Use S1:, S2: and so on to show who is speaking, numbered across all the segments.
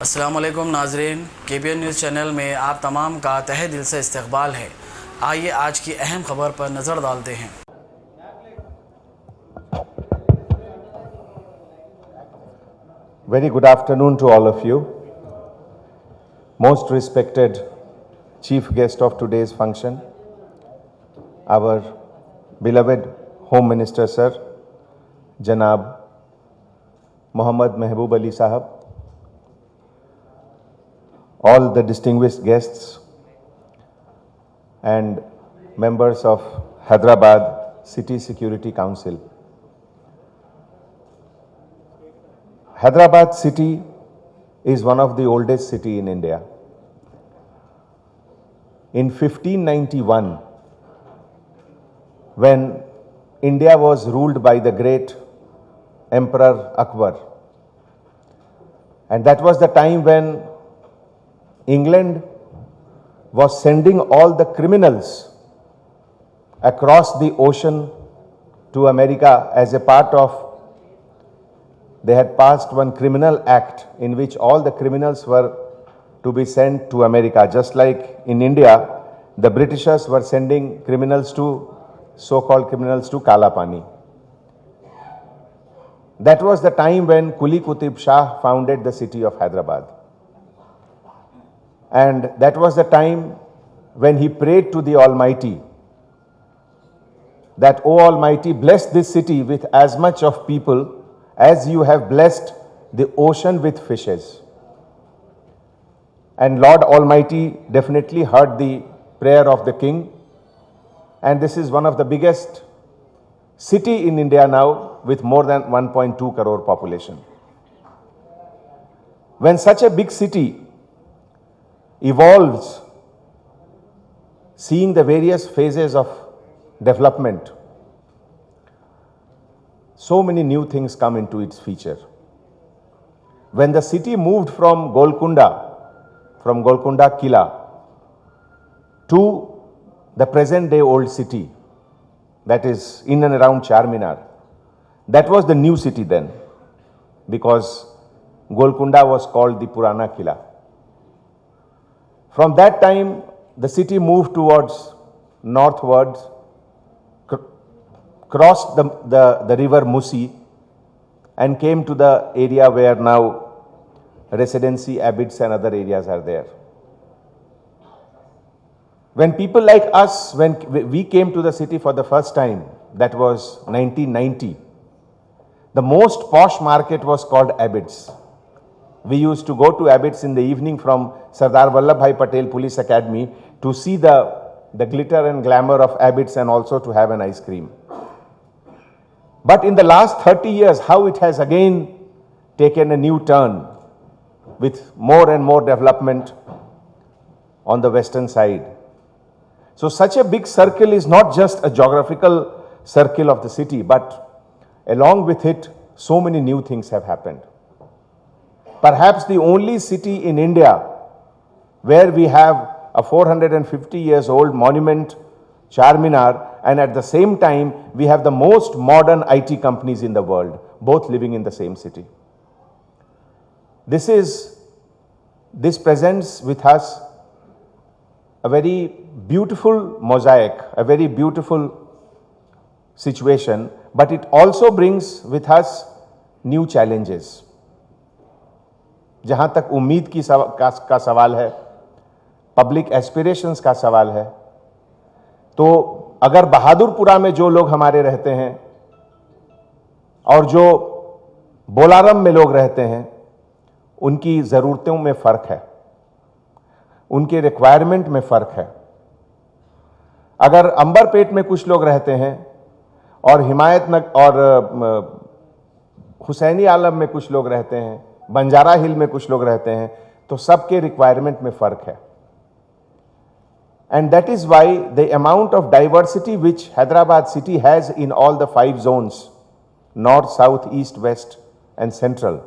S1: अस्सलामुअलैकुम नाजरीन, KPN news channel में आप तमाम का तहे दिल से इस्तकबाल है। आइए आज की अहम खबर पर नज़र डालते हैं।
S2: Very good afternoon to all of you. Most respected chief guest of today's function, our beloved Home Minister Sir, Janab Mohammad Mehboob Ali Sahab, all the distinguished guests and members of Hyderabad City Security Council. Hyderabad city is one of the oldest city in India. In 1591, when India was ruled by the great Emperor Akbar, and that was the time when England was sending all the criminals across the ocean to America as a part of, they had passed one criminal act in which all the criminals were to be sent to America. Just like in India, the Britishers were sending criminals to, so-called criminals to Kala Pani. That was the time when Quli Qutb Shah founded the city of Hyderabad. And that was the time when he prayed to the Almighty that, O Almighty, bless this city with as much of people as you have blessed the ocean with fishes. And Lord Almighty definitely heard the prayer of the king. And this is one of the biggest city in India now with more than 1.2 crore population. When such a big city evolves, seeing the various phases of development, so many new things come into its feature. When the city moved from Golconda Killa to the present day old city, that is in and around Charminar, that was the new city then, because Golconda was called the Purana Killa. From that time, the city moved towards northwards, crossed the river Musi, and came to the area where now residency, abbeys and other areas are there. When people like us, when we came to the city for the first time, that was 1990, the most posh market was called Abbots. We used to go to Abbots in the evening from Sardar Vallabhbhai Patel Police Academy to see the glitter and glamour of Abbots and also to have an ice cream. But in the last 30 years, how it has again taken a new turn with more and more development on the western side. So such a big circle is not just a geographical circle of the city, but along with it, so many new things have happened. Perhaps the only city in India where we have a 450 years old monument, Charminar, and at the same time we have the most modern IT companies in the world, both living in the same city. This presents with us a very beautiful mosaic, a very beautiful situation, but it also brings with us new challenges. जहां तक उम्मीद का सवाल है, public aspirations का सवाल है, तो अगर बहादुरपुरा में जो लोग हमारे रहते हैं और जो बोलारम में लोग रहते हैं, उनकी ज़रूरतों में फ़र्क है, उनके रिक्वायरमेंट में फ़र्क है. अगर अंबरपेट में कुछ लोग रहते हैं और हिमायतनगर और हुसैनी आलम में कुछ लोग रहते हैं, बंजारा हिल में कुछ लोग रहते हैं, तो सबके रिक्वायरमेंट में फ़र्क है. And that is why the amount of diversity which Hyderabad city has in all the 5 zones, north, south, east, west and central,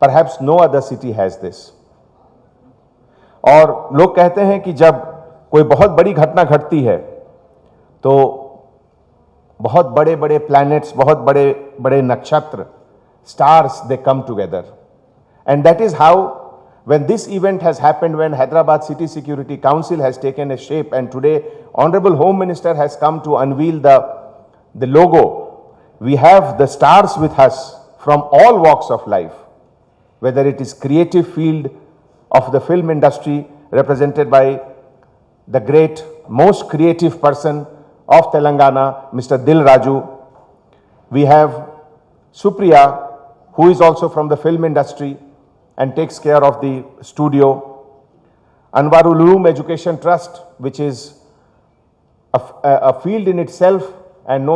S2: perhaps no other city has this. और लोग कहते हैं कि जब कोई बहुत बड़ी घटना घटती है तो बहुत बड़े बड़े प्लैनेट्स, बहुत बड़े बड़े नक्षत्र, stars, they come together. And that is how when this event has happened, when Hyderabad City Security Council has taken a shape, and today Honorable Home Minister has come to unveil the logo, we have the stars with us from all walks of life, whether it is creative field of the film industry represented by the great, most creative person of Telangana, Mr. Dil Raju. We have Supriya, who is also from the film industry and takes care of the studio. Anwarul Ulum Education Trust, which is a field in itself, and no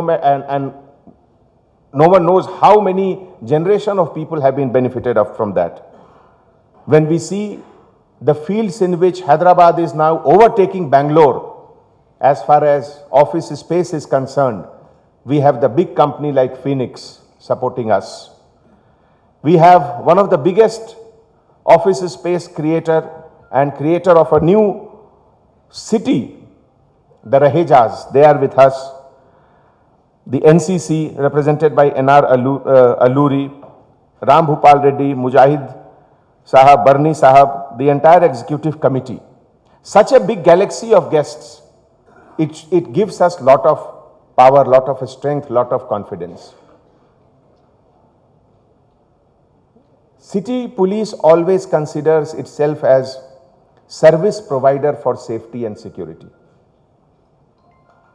S2: one knows how many generation of people have been benefited from that. When we see the fields in which Hyderabad is now overtaking Bangalore as far as office space is concerned, we have the big company like Phoenix supporting us. We have one of the biggest office space creator and creator of a new city, the Rahejas. They are with us. The NCC represented by NR Alluri, Ram Bhupal Reddy, Mujahid Sahab, Barni Sahab, the entire executive committee. Such a big galaxy of guests, it gives us lot of power, lot of strength, lot of confidence. City police always considers itself as service provider for safety and security.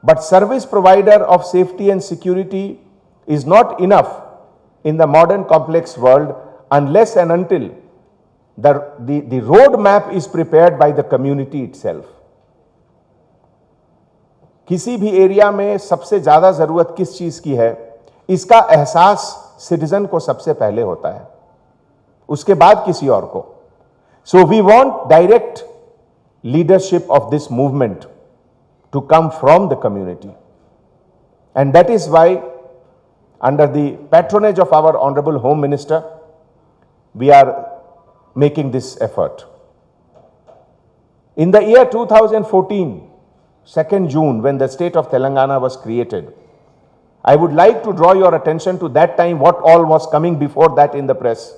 S2: But service provider of safety and security is not enough in the modern complex world unless and until the road map is prepared by the community itself. किसी भी area में सबसे ज्यादा जरूरत किस चीज की है, इसका एहसास सिटीजन को सबसे पहले होता है, उसके बाद किसी और को. So we want direct leadership of this movement to come from the community. And that is why, under the patronage of our Honorable Home Minister, we are making this effort. In the year 2014, 2nd June, when the state of Telangana was created, I would like to draw your attention to that time, what all was coming before that in the press.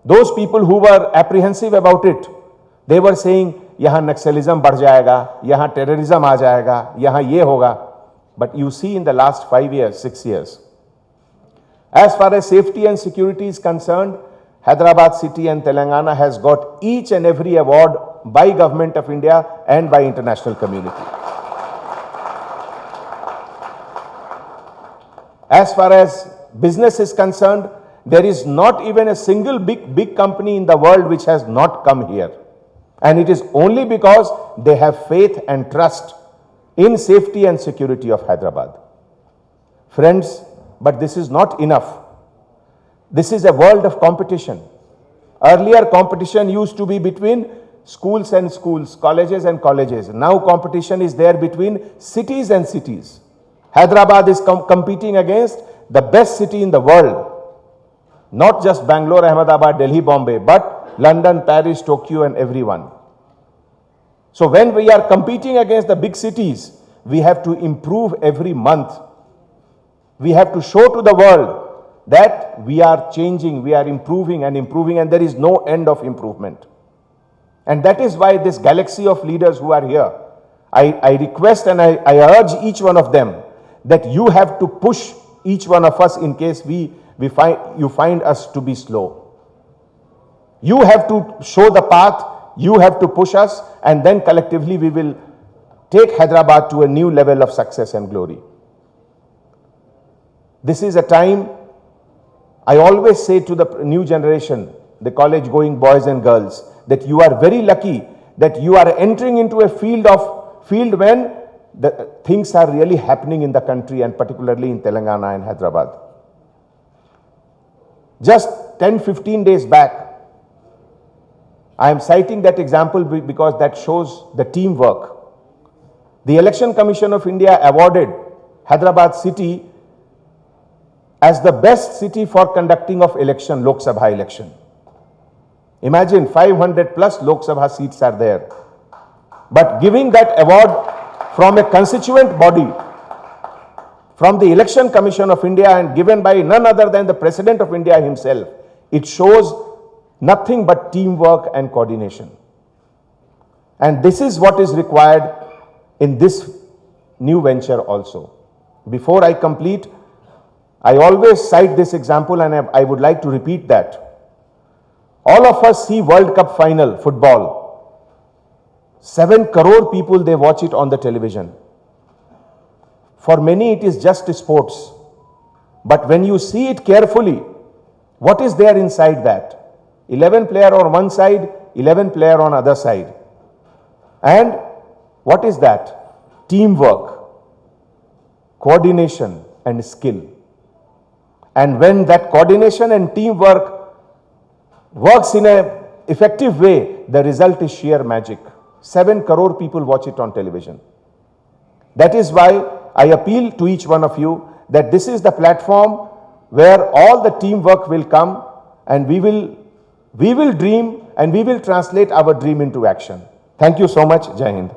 S2: Those people who were apprehensive about it, they were saying, यहाँ नक्सलिज्म बढ़ जाएगा, यहाँ terrorism आ जाएगा, यहाँ ये होगा. But you see in the last 5 years, 6 years, as far as safety and security is concerned, Hyderabad city and Telangana has got each and every award by Government of India and by international community. As far as business is concerned, there is not even a single big company in the world which has not come here. And it is only because they have faith and trust in safety and security of Hyderabad. Friends, but this is not enough. This is a world of competition. Earlier, competition used to be between schools and schools, colleges and colleges. Now competition is there between cities and cities. Hyderabad is competing against the best city in the world. Not just Bangalore, Ahmedabad, Delhi, Bombay, but London, Paris, Tokyo and everyone. So when we are competing against the big cities, we have to improve every month. We have to show to the world that we are changing, we are improving, and there is no end of improvement. And that is why this galaxy of leaders who are here, I request and I urge each one of them that you have to push each one of us in case you find us to be slow. You have to show the path, you have to push us, and then collectively we will take Hyderabad to a new level of success and glory. This is a time, I always say to the new generation, the college going boys and girls, that you are very lucky that you are entering into a field when the things are really happening in the country, and particularly in Telangana and Hyderabad. Just 10-15 days back, I am citing that example because that shows the teamwork. The Election Commission of India awarded Hyderabad city as the best city for conducting of election, Lok Sabha election. Imagine 500 plus Lok Sabha seats are there. But giving that award from a constituent body, from the Election Commission of India, and given by none other than the President of India himself, it shows nothing but teamwork and coordination. And this is what is required in this new venture also. Before I complete, I always cite this example and I would like to repeat that. All of us see World Cup final football. 7 crore people, they watch it on the television. For many it is just sports. But when you see it carefully, what is there inside that? 11 player on one side, 11 player on other side. And what is that? Teamwork, coordination and skill. And when that coordination and teamwork works in an effective way, the result is sheer magic. 7 crore people watch it on television. That is why I appeal to each one of you that this is the platform where all the teamwork will come, and we will dream and we will translate our dream into action. Thank you so much. Jai Hind.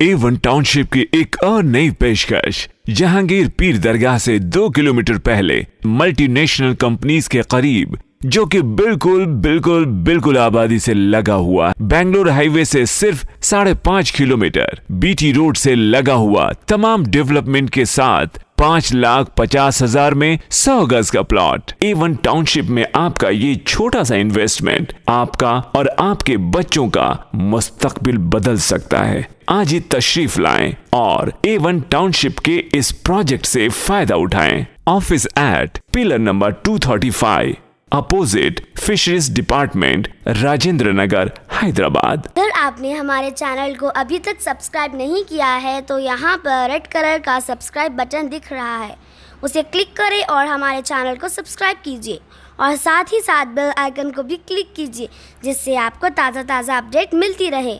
S3: A1 township की एक और नई पेशकश। जहांगीर पीर दरगाह से 2 kilometre पहले multinational companies के करीब, जो कि बिल्कुल आबादी से लगा हुआ, बेंगलोर हाईवे से सिर्फ 5.5 किलोमीटर, बीटी रोड से लगा हुआ, तमाम डेवलपमेंट के साथ 5,50,000 में 100 गज का प्लॉट। A1 टाउनशिप में आपका ये छोटा सा इन्वेस्टमेंट आपका और आपके बच्चों का मुस्तकबिल बदल सकता है। आज ही तशरीफ लाएं और A1 टाउनशिप के इस प्रोजेक्ट से फायदा उठाएं। Office at pillar number 235 opposite fisheries department, Rajendra Nagar, Hyderabad.
S4: अगर आपने हमारे चैनल को अभी तक सब्सक्राइब नहीं किया है तो यहाँ पर रेड कलर का सब्सक्राइब बटन दिख रहा है, उसे क्लिक करें और हमारे चैनल को सब्सक्राइब कीजिए और साथ ही साथ बेल आइकन को भी क्लिक कीजिए, जिससे आपको ताज़ा अपडेट मिलती रहे।